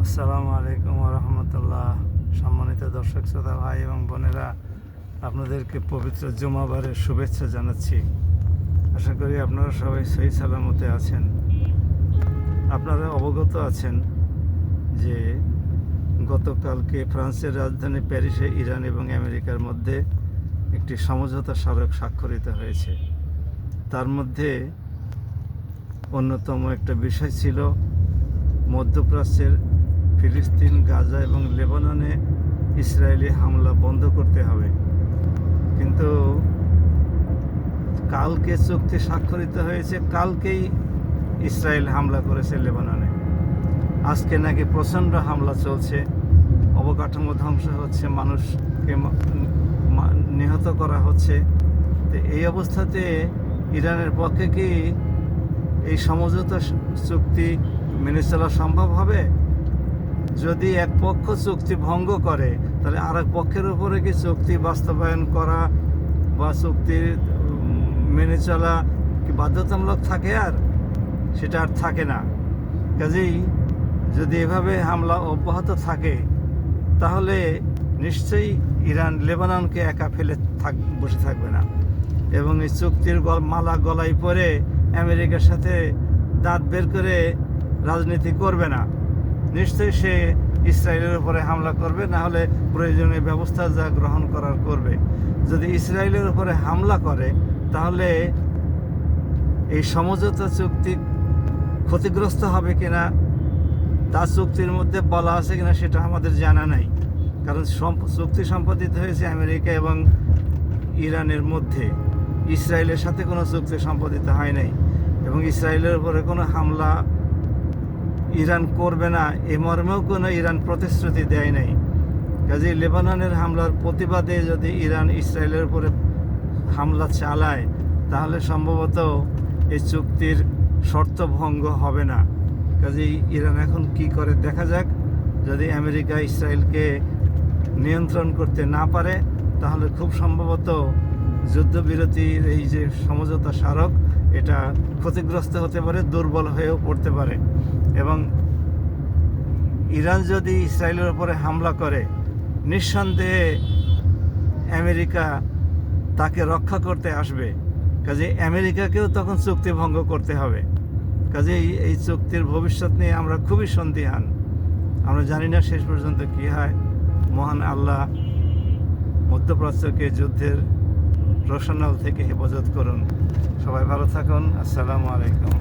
আসসালামু আলাইকুম রহমতুল্লাহ। সম্মানিত দর্শক শ্রোতা ভাই এবং বোনেরা, আপনাদেরকে পবিত্র জুমাবারের শুভেচ্ছা জানাচ্ছি। আশা করি আপনারা সবাই সহি সালামতে আছেন। আপনারা অবগত আছেন যে গতকালকে ফ্রান্সের রাজধানী প্যারিসে ইরান এবং আমেরিকার মধ্যে একটি সমঝোতা স্মারক স্বাক্ষরিত হয়েছে। তার মধ্যে অন্যতম একটা বিষয় ছিল মধ্যপ্রাচ্যের ফিলিস্তিন, গাজা এবং লেবাননে ইসরায়েলি হামলা বন্ধ করতে হবে। কিন্তু কালকে চুক্তি স্বাক্ষরিত হয়েছে, কালকেই ইসরায়েল হামলা করেছে লেবাননে। আজকে নাকি প্রচণ্ড হামলা চলছে, অবকাঠামো ধ্বংস হচ্ছে, মানুষকে নিহত করা হচ্ছে। তো এই অবস্থাতে ইরানের পক্ষে কি এই সমঝোতা চুক্তি মেনে চলা সম্ভব হবে? যদি এক পক্ষ চুক্তি ভঙ্গ করে, তাহলে আর এক পক্ষের উপরে কি চুক্তি বাস্তবায়ন করা বা চুক্তি মেনে চলা কি বাধ্যতামূলক থাকে? আর সেটা আর থাকে না। কাজেই যদি এভাবে হামলা অব্যাহত থাকে, তাহলে নিশ্চয়ই ইরান লেবাননকে একা ফেলে বসে থাকবে না এবং এই চুক্তির মালা গলায় পরে আমেরিকার সাথে দাঁত বের করে রাজনীতি করবে না। নিশ্চয়ই সে ইসরায়েলের উপরে হামলা করবে, না হলে প্রয়োজনীয় ব্যবস্থা যা গ্রহণ করার করবে। যদি ইসরায়েলের উপরে হামলা করে, তাহলে এই সমঝোতা চুক্তি ক্ষতিগ্রস্ত হবে কিনা, তা চুক্তির মধ্যে বলা আছে কিনা সেটা আমাদের জানা নাই। কারণ চুক্তি সম্পাদিত হয়েছে আমেরিকা এবং ইরানের মধ্যে, ইসরায়েলের সাথে কোনো চুক্তি সম্পাদিত হয় নাই এবং ইসরায়েলের উপরে কোনো হামলা ইরান করবে না এ মর্মেও কোনো ইরান প্রতিশ্রুতি দেয় নাই। কাজেই লেবাননের হামলার প্রতিবাদে যদি ইরান ইসরায়েলের উপরে হামলা চালায়, তাহলে সম্ভবত এই চুক্তির শর্ত ভঙ্গ হবে না। কাজেই ইরান এখন কি করে দেখা যাক। যদি আমেরিকা ইসরায়েলকে নিয়ন্ত্রণ করতে না পারে, তাহলে খুব সম্ভবত যুদ্ধবিরতির এই যে সমঝোতা স্মারক, এটা ক্ষতিগ্রস্ত হতে পারে, দুর্বল হয়েও পড়তে পারে। এবং ইরান যদি ইসরায়েলের উপরে হামলা করে, নিঃসন্দেহে আমেরিকা তাকে রক্ষা করতে আসবে। কাজে আমেরিকাকেও তখন চুক্তি ভঙ্গ করতে হবে। কাজে এই চুক্তির ভবিষ্যৎ নিয়ে আমরা খুবই সন্দিহান। আমরা জানি না শেষ পর্যন্ত কী হয়। মহান আল্লাহ মধ্যপ্রাচ্যকে যুদ্ধের রোশনাল থেকে হেফাজত করুন। সবাই ভালো থাকুন। আসসালামু আলাইকুম।